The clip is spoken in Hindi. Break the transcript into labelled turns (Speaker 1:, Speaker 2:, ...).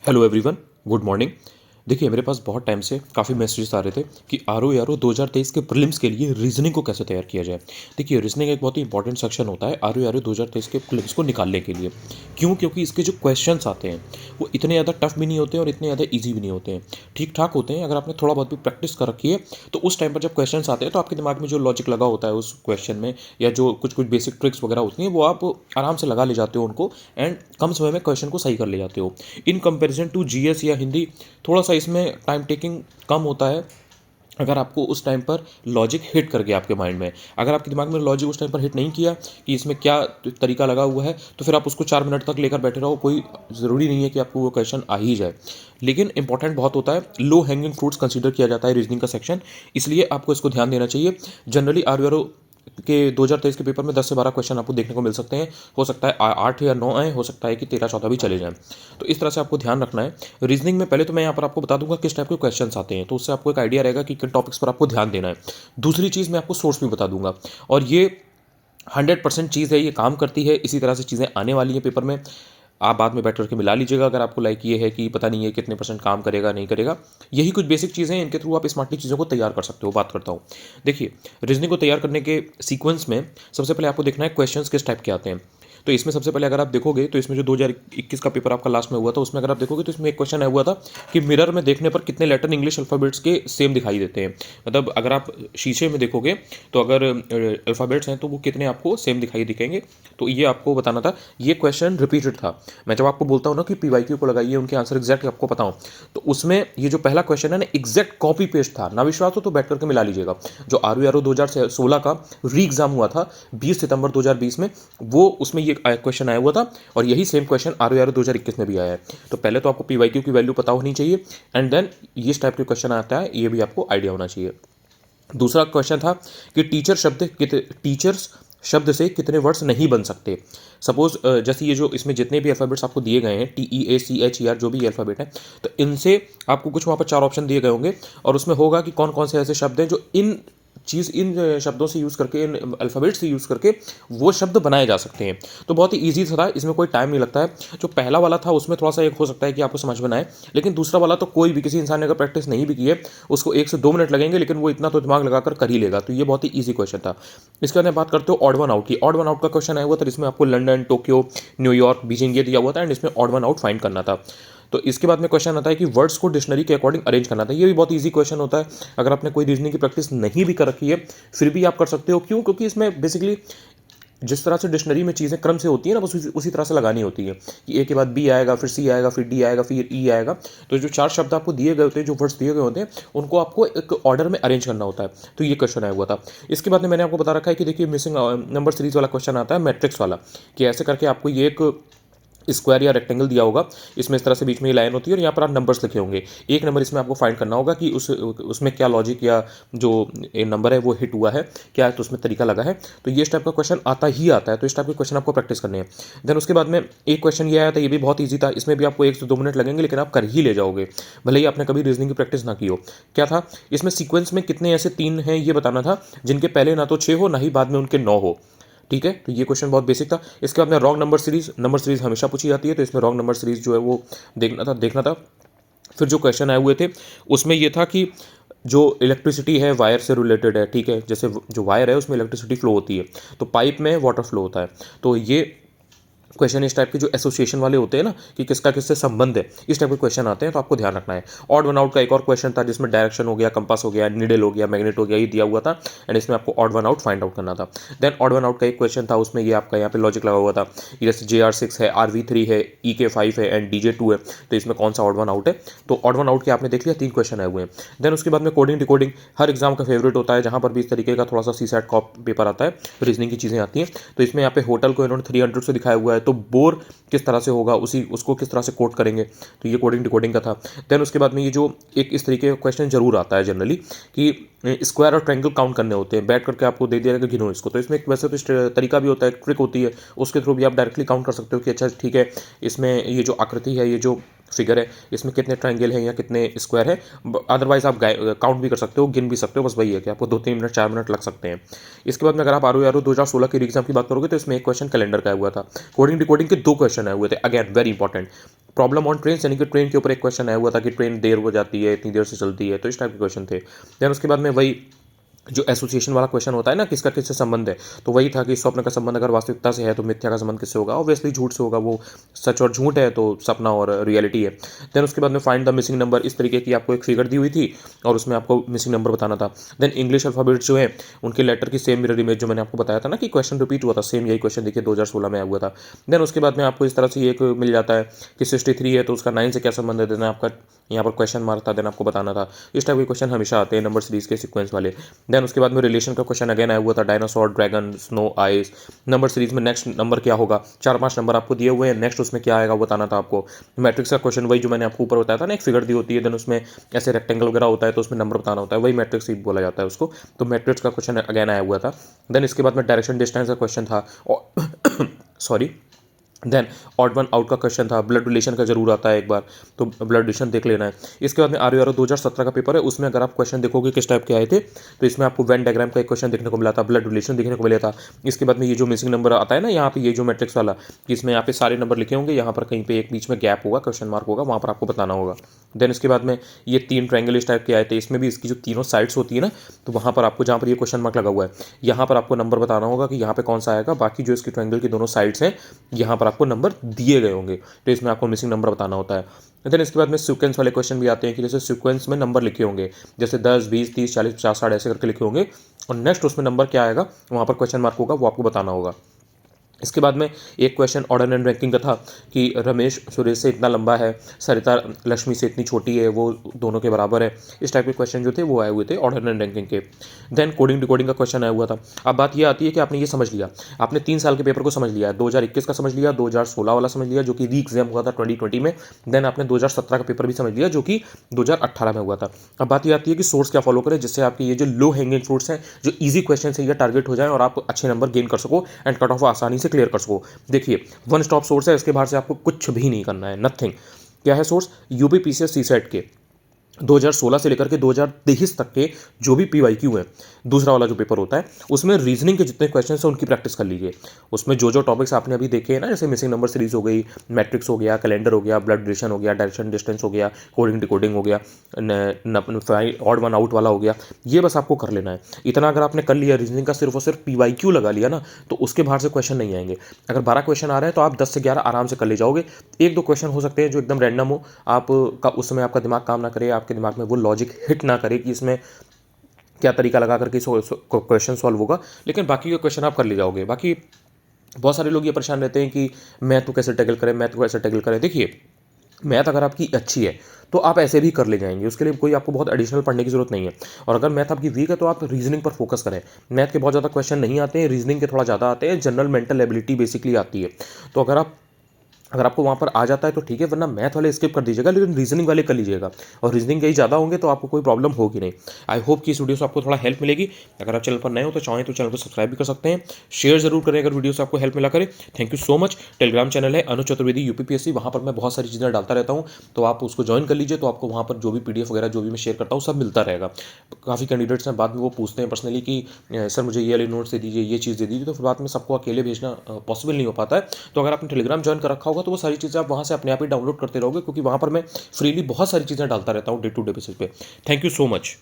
Speaker 1: Hello everyone, good morning. देखिए, मेरे पास बहुत टाइम से काफ़ी मैसेजेस आ रहे थे कि आर ओ या 2023 के प्रीलिम्स के लिए रीजनिंग को कैसे तैयार किया जाए। देखिए, रीजनिंग एक बहुत ही इंपॉर्टेंट सेक्शन होता है आर ओ या 2023 के प्रीलिम्स को निकालने के लिए। क्यों? क्योंकि इसके जो क्वेश्चंस आते हैं वो इतने ज़्यादा टफ भी नहीं होते और इतने ज़्यादा ईजी भी नहीं होते हैं। ठीक ठाक होते हैं। अगर आपने थोड़ा बहुत भी प्रैक्टिस कर रखी है तो उस टाइम पर जब क्वेश्चन आते हैं तो आपके दिमाग में जो लॉजिक लगा होता है उस क्वेश्चन में, या जो कुछ कुछ बेसिक ट्रिक्स वगैरह होती हैं, वो आप आराम से लगा ले जाते हो उनको, एंड कम समय में क्वेश्चन को सही कर ले जाते हो। इन कंपेरिजन टू जीएस या हिंदी, थोड़ा सा इसमें टाइम टेकिंग कम होता है। अगर आपको उस टाइम पर लॉजिक हिट कर गया आपके माइंड में, अगर आपके दिमाग में लॉजिक उस टाइम पर हिट नहीं किया कि इसमें क्या तरीका लगा हुआ है, तो फिर आप उसको 4 मिनट तक लेकर बैठे रहो, कोई ज़रूरी नहीं है कि आपको वो क्वेश्चन आ ही जाए। लेकिन इंपॉर्टेंट बहुत होता है, लो हैंगिंग फ्रूट्स कंसीडर किया जाता है रीजनिंग का सेक्शन, इसलिए आपको इसको ध्यान देना चाहिए। जनरली आर के 2023 के पेपर में 10 से 12 क्वेश्चन आपको देखने को मिल सकते हैं। हो सकता है 8 या 9 आए, हो सकता है कि 13-14 भी चले जाएं। तो इस तरह से आपको ध्यान रखना है। रीजनिंग में पहले तो मैं यहाँ पर आपको बता दूंगा किस टाइप के क्वेश्चन आते हैं, तो उससे आपको एक आइडिया रहेगा कि किन टॉपिक्स पर आपको ध्यान देना है। दूसरी चीज़, मैं आपको सोर्स भी बता दूंगा, और ये 100% चीज़ है, ये काम करती है। इसी तरह से चीज़ें आने वाली हैं पेपर में। आप बाद में बैठ करके मिला लीजिएगा अगर आपको लाइक ये है कि पता नहीं है कितने परसेंट काम करेगा नहीं करेगा। यही कुछ बेसिक चीज़ें हैं, इनके थ्रू आप स्मार्टली चीज़ों को तैयार कर सकते हो। बात करता हूँ, देखिए, रीजनिंग को तैयार करने के सीक्वेंस में सबसे पहले आपको देखना है क्वेश्चंस किस टाइप के आते हैं। तो इसमें सबसे पहले अगर आप देखोगे तो इसमें जो 2021 का पेपर आपका लास्ट में हुआ था, उसमें अगर आप देखोगे तो इसमें एक क्वेश्चन आया हुआ था कि मिरर में देखने पर कितने लेटर इंग्लिश अल्फ़ाबेट्स के सेम दिखाई देते हैं। मतलब अगर आप शीशे में देखोगे तो अगर अल्फ़ाबेट्स हैं तो वो कितने आपको सेम दिखाई दिखेंगे, तो ये आपको बताना था। ये क्वेश्चन रिपीटेड था। मैं जब आपको बोलता हूँ ना कि पीवाईक्यू को लगाइए, उनके आंसर एग्जैक्ट आपको पता हो, तो उसमें ये जो पहला क्वेश्चन है ना, एग्जैक्ट कॉपी पेस्ट था। ना विश्वास हो तो बैठ करके मिला लीजिएगा। जो आर ओ 2016 का री एग्जाम हुआ था 20 सितंबर 2020 में, वो उसमें ये क्वेश्चन आया हुआ था, और यही सेम क्वेश्चन आर ओ 2021 में भी आया है। तो पहले तो आपको पीवाईक्यू की वैल्यू पता होनी चाहिए, एंड देन इस टाइप के क्वेश्चन आता है, ये भी आपको आइडिया होना चाहिए। दूसरा क्वेश्चन था कि टीचर्स शब्द से कितने वर्ड्स नहीं बन सकते। सपोज जैसे ये जो इसमें जितने भी अल्फ़ाबेट्स आपको दिए गए हैं, TEACHER, जो भी अल्फ़ाबेट है, तो इनसे आपको कुछ वहाँ पर 4 ऑप्शन दिए गए होंगे, और उसमें होगा कि कौन कौन से ऐसे शब्द हैं जो इन शब्दों से यूज़ करके, इन अल्फ़ाबेट से यूज़ करके वो शब्द बनाए जा सकते हैं। तो बहुत ही ईजी था, इसमें कोई टाइम नहीं लगता है। जो पहला वाला था उसमें थोड़ा सा एक हो सकता है कि आपको समझ में ना आए, लेकिन दूसरा वाला तो कोई भी किसी इंसान ने अगर प्रैक्टिस नहीं भी की है, उसको 1 से 2 मिनट लगेंगे, लेकिन वो इतना तो दिमाग लगाकर कर ही लेगा। तो ये बहुत ही ईजी क्वेश्चन था। इसके बाद मैं बात करते हो ऑड वन आउट की। ऑड वन आउट का क्वेश्चन आया हुआ था, जिसमें आपको लंदन, टोक्यो, न्यूयॉर्क, बीजिंग ये दिया हुआ था, एंड इसमें ऑड वन आउट फाइंड करना था। तो इसके बाद में क्वेश्चन आता है कि वर्ड्स को डिक्शनरी के अकॉर्डिंग अरेंज करना था। ये भी बहुत ईजी क्वेश्चन होता है। अगर आपने कोई रीजनिंग की प्रैक्टिस नहीं भी कर रखी है, फिर भी आप कर सकते हो। क्यों? क्योंकि इसमें बेसिकली जिस तरह से डिक्शनरी में चीज़ें क्रम से होती है ना, बस उसी तरह से लगानी होती है कि ए के बाद बी आएगा, फिर सी आएगा, फिर डी आएगा, फिर ई आएगा। तो जो 4 शब्द आपको दिए गए होते हैं, जो वर्ड्स दिए गए होते हैं, उनको आपको एक ऑर्डर में अरेंज करना होता है। तो ये क्वेश्चन आया हुआ था। इसके बाद में मैंने आपको बता रखा है कि देखिए, मिसिंग नंबर सीरीज वाला क्वेश्चन आता है, मैट्रिक्स वाला, कि ऐसे करके आपको ये एक स्क्वायर या रेक्टेंगल दिया होगा, इसमें इस तरह से बीच में ये लाइन होती है, और यहाँ पर आप नंबर्स लिखे होंगे। एक नंबर इसमें आपको फाइंड करना होगा कि उसमें क्या लॉजिक या जो नंबर है वो हिट हुआ है क्या है, तो उसमें तरीका लगा है। तो ये इस टाइप का क्वेश्चन आता ही आता है। तो इस टाइप के क्वेश्चन आपको प्रैक्टिस करने हैं। देन उसके बाद में एक क्वेश्चन ये आया था, ये भी बहुत ईजी था। इसमें भी आपको 1 से 2 मिनट लगेंगे, लेकिन आप कर ही ले जाओगे, भले ही आपने कभी रीजनिंग की प्रैक्टिस ना की हो। क्या था इसमें? सीक्वेंस में कितने ऐसे 3 हैं ये बताना था, जिनके पहले ना तो 6 हो, ना ही बाद में उनके 9 हो। ठीक है, तो ये क्वेश्चन बहुत बेसिक था। इसके बाद में रॉन्ग नंबर सीरीज हमेशा पूछी जाती है, तो इसमें रॉन्ग नंबर सीरीज जो है वो देखना था। फिर जो क्वेश्चन आए हुए थे उसमें ये था कि जो इलेक्ट्रिसिटी है वायर से रिलेटेड है। ठीक है, जैसे जो वायर है उसमें इलेक्ट्रिसिटी फ्लो होती है, तो पाइप में वाटर फ्लो होता है। तो ये क्वेश्चन इस टाइप के जो एसोसिएशन वाले होते हैं ना, कि किसका किससे संबंध है, इस टाइप के क्वेश्चन आते हैं, तो आपको ध्यान रखना है। ऑड वन आउट का एक और क्वेश्चन था, जिसमें डायरेक्शन हो गया, कंपास हो गया, नीडल हो गया, मैग्नेट हो गया, ये दिया हुआ था, एंड इसमें आपको odd one out find out करना था। देन ऑड वन आउट का एक क्वेश्चन था, उसमें ये आपका यहाँ पे लॉजिक लगा हुआ था, जैसे JR6 है, RV3 है, EK5 है, एंड DJ2 है, तो इसमें कौन सा ऑड वन आउट है। तो ऑड वन आउट के आपने देख लिया, 3 क्वेश्चन आए हुए हैं। देन उसके बाद में कोडिंग डिकोडिंग, हर एग्जाम का फेवरेट होता है, जहाँ पर भी इस तरीके का थोड़ा सा CSAT कॉप पेपर आता है, रीजनिंग की चीज़ें आती हैं। तो इसमें यहाँ पे होटल को इन्होंने 300 से दिखाया हुआ है, तो बोर किस तरह से होगा, उसको किस तरह से कोड करेंगे, तो ये कोडिंग डिकोडिंग का था। देन उसके बाद में ये जो एक इस तरीके का क्वेश्चन जरूर आता है जनरली, कि स्क्वायर और ट्रायंगल काउंट करने होते हैं, बैठ करके आपको दे दिया कि गिनो इसको। तो इसमें एक वैसे तो तरीका भी होता है, ट्रिक होती है, उसके थ्रू भी आप डायरेक्टली काउंट कर सकते हो कि अच्छा ठीक है, इसमें ये जो आकृति है, ये जो फिगर है, इसमें कितने ट्रायंगल हैं या कितने स्क्वायर है। अदरवाइज आप काउंट भी कर सकते हो, गिन भी सकते हो, बस वही है कि आपको 2-3 मिनट 4 मिनट लग सकते हैं। इसके बाद में अगर आप आर 2016 के एग्जाम की बात करोगे तो इसमें एक क्वेश्चन कैलेंडर का हुआ था। कोडिंग डिकोडिंग के 2 क्वेश्चन आए हुए थे, again very important. Problem on train, यानी कि ट्रेन के ऊपर एक क्वेश्चन आया हुआ था कि ट्रेन देर हो जाती है, इतनी देर से चलती है, तो इस टाइप के क्वेश्चन थे। देन उसके बाद में वही जो एसोसिएशन वाला क्वेश्चन होता है ना, किसका किससे संबंध है, तो वही था कि स्वप्न का संबंध अगर वास्तविकता से है तो मिथ्या का संबंध किससे होगा, ऑब्वियसली झूठ से होगा, वो सच और झूठ है तो सपना और रियलिटी है। देन उसके बाद में फाइंड द मिसिंग नंबर, इस तरीके की आपको एक फिगर दी हुई थी और उसमें आपको मिसिंग नंबर बताना था। देन इंग्लिश अल्फाबेट जो है उनके लेटर की सेम मिरर इमेज, जो मैंने आपको बताया था ना कि क्वेश्चन रिपीट हुआ था, सेम यही क्वेश्चन देखिए 2016 में आया हुआ था। देन उसके बाद में आपको इस तरह से एक मिल जाता है कि 63 है तो उसका 9 से क्या संबंध है, देना आपका यहाँ पर क्वेश्चन मार्क था, देन आपको बताना था। इस टाइप के क्वेश्चन हमेशा आते हैं नंबर सीरीज के सीक्वेंस वाले। देन उसके बाद में रिलेशन का क्वेश्चन अगेन आया हुआ था, dinosaur, dragon, snow, ice. Number series में नेक्स्ट नंबर क्या होगा, 4-5 नंबर आपको दिए हुए हैं, नेक्स्ट उसमें क्या आएगा वो बताना था आपको। मैट्रिक्स का क्वेश्चन वही जो मैंने आपको ऊपर बताया था ना, एक फिगर दी होती है, देन उसमें ऐसे रेक्टेंगल वगैरह होता है तो उसमें नंबर बताना होता है, वही मैट्रिक्स ही बोला जाता है उसको। तो मैट्रिक्स का क्वेश्चन अगेन आया हुआ था। देन इसके बाद में डायरेक्शन डिस्टेंस का क्वेश्चन था sorry. Then odd one out का क्वेश्चन था, ब्लड रिलेशन का जरूर आता है एक बार, तो ब्लड रिलेशन देख लेना है। इसके बाद में आर 2017 का पेपर है, उसमें अगर आप क्वेश्चन देखोगे किस टाइप के आए थे, तो इसमें आपको वेन डायग्राम का एक क्वेश्चन देखने को मिला था, ब्लड रिलेशन देखने को मिला था। इसके बाद में ये जो मिसिंग नंबर आता है ना यहाँ पे, ये जो मैट्रिक्स वाला, इसमें यहाँ पे सारे नंबर लिखे होंगे, यहाँ पर कहीं पे एक बीच में गैप होगा, क्वेश्चन मार्क होगा, वहाँ पर आपको बताना होगा। देन इसके बाद में ये 3 ट्रायंगल इस टाइप के आए थे, इसमें भी इसकी जो तीनों साइड्स होती है ना, तो वहाँ पर आपको जहाँ पर ये क्वेश्चन मार्क लगा हुआ है, यहाँ पर आपको नंबर बताना होगा कि यहाँ पे कौन सा आएगा। बाकी जो इसकी ट्रायंगल की दोनों साइड्स हैं, यहाँ पर आपको नंबर दिए गए होंगे, तो इसमें आपको मिसिंग नंबर बताना होता है। देन इसके बाद में सीक्वेंस वाले क्वेश्चन भी आते हैं कि जैसे सीक्वेंस में नंबर लिखे होंगे, जैसे 10, 20, 30, 40, 50, 60 ऐसे करके लिखे होंगे, और नेक्स्ट उसमें नंबर क्या आएगा वहाँ पर क्वेश्चन मार्क होगा, वो आपको बताना होगा। इसके बाद में एक क्वेश्चन ऑर्डर एंड रैंकिंग का था कि रमेश सुरेश से इतना लंबा है, सरिता लक्ष्मी से इतनी छोटी है, वो दोनों के बराबर है। इस टाइप के क्वेश्चन जो थे वो आए हुए थे ऑर्डर एंड रैंकिंग के। देन कोडिंग डिकोडिंग का क्वेश्चन आया हुआ था। अब बात ये आती है कि आपने ये समझ लिया, आपने 3 साल के पेपर को समझ लिया है, 2021 का समझ लिया, 2016 वाला समझ लिया जो कि री एग्जाम हुआ था 2020 में। देन आपने 2017 का पेपर भी समझ लिया जो कि 2018 में हुआ था। अब बात ये आती है कि सोर्स क्या फॉलो करें जिससे आपके ये जो लो हैंगिंग फ्रूट्स हैं, जो ईजी क्वेश्चन है, ये टारगेट हो जाए और आप अच्छे नंबर गेन कर सको एंड कट ऑफ आसानी से क्लियर कर सको। देखिए वन स्टॉप सोर्स है, इसके बाहर से आपको कुछ भी नहीं करना है, नथिंग। क्या है सोर्स, यूपीपीसीएस सीसेट के 2016 से लेकर के 2023 तक के जो भी पीवाईक्यू है, दूसरा वाला जो पेपर होता है, उसमें रीजनिंग के जितने क्वेश्चन हैं उनकी प्रैक्टिस कर लीजिए। उसमें जो जो टॉपिक्स आपने अभी देखे हैं ना, जैसे मिसिंग नंबर सीरीज हो गई, मैट्रिक्स हो गया, कैलेंडर हो गया, ब्लड रिलेशन हो गया, डायरेक्शन डिस्टेंस हो गया, कोडिंग डिकोडिंग हो गया, ऑड वन आउट वाला हो गया, ये बस आपको कर लेना है। इतना अगर आपने कर लिया रीजनिंग का, सिर्फ और सिर्फ पीवाईक्यू लगा लिया ना, तो उसके बाहर से क्वेश्चन नहीं आएंगे। अगर 12 क्वेश्चन आ रहे हैं तो आप 10 से 11 आराम से कर ले जाओगे। 1-2 क्वेश्चन हो सकते हैं जो एकदम रैंडम हो, आपका उस समय आपका दिमाग काम ना करे, आपके दिमाग में वो लॉजिक हिट ना करे कि इसमें क्या तरीका लगा करके क्वेश्चन सॉल्व होगा, लेकिन बाकी के क्वेश्चन आप कर ले जाओगे। बाकी बहुत सारे लोग ये परेशान रहते हैं कि मैथ को कैसे टैकल करें, मैथ को कैसे टैकल करें। देखिए मैथ अगर आपकी अच्छी है तो आप ऐसे भी कर ले जाएंगे, उसके लिए कोई आपको बहुत एडिशनल पढ़ने की जरूरत नहीं है। और अगर मैथ आपकी वीक है तो आप रीजनिंग पर फोकस करें। मैथ के बहुत ज़्यादा क्वेश्चन नहीं आते हैं, रीजनिंग के थोड़ा ज़्यादा आते हैं, जनरल मेंटल एबिलिटी बेसिकली आती है। तो अगर आपको वहाँ पर आ जाता है तो ठीक है, वरना मैथ वाले स्किप कर दीजिएगा, लेकिन रीजनिंग वाले कर लीजिएगा। और रीजनिंग के ही ज़्यादा होंगे तो आपको कोई प्रॉब्लम होगी नहीं। आई होप कि इस वीडियो से आपको थोड़ा हेल्प मिलेगी। अगर आप चैनल पर नए हो तो चाहें तो चैनल को सब्सक्राइब भी कर सकते हैं, शेयर जरूर करें अगर वीडियो से आपको हेल्प मिला करे। Thank you so much. Telegram channel है अनुज चतुर्वेदी यूपीपीएससी, वहाँ पर मैं बहुत सारी चीज़ें डालता रहता हूँ, तो आप उसको ज्वाइन कर लीजिए, तो आपको वहाँ पर जो भी PDF वगैरह जो भी मैं शेयर करता हूँ सब मिलता रहेगा। काफ़ी कैंडिडेट्स हैं, बाद में वो पूछते हैं पर्सनली कि सर मुझे ये वाले नोट्स दे दीजिए, ये चीज़ दे दीजिए, तो फिर बाद में सबको अकेले भेजना पॉसिबल नहीं हो पाता है। तो अगर आपने टेलीग्राम ज्वाइन कर रखा होगा तो वो सारी चीज़ें आप वहाँ से अपने आप ही डाउनलोड करते रहोगे, क्योंकि वहाँ पर मैं फ्रीली बहुत सारी चीज़ें डालता रहता हूँ डे टू डे बेसिस पे। Thank you so much.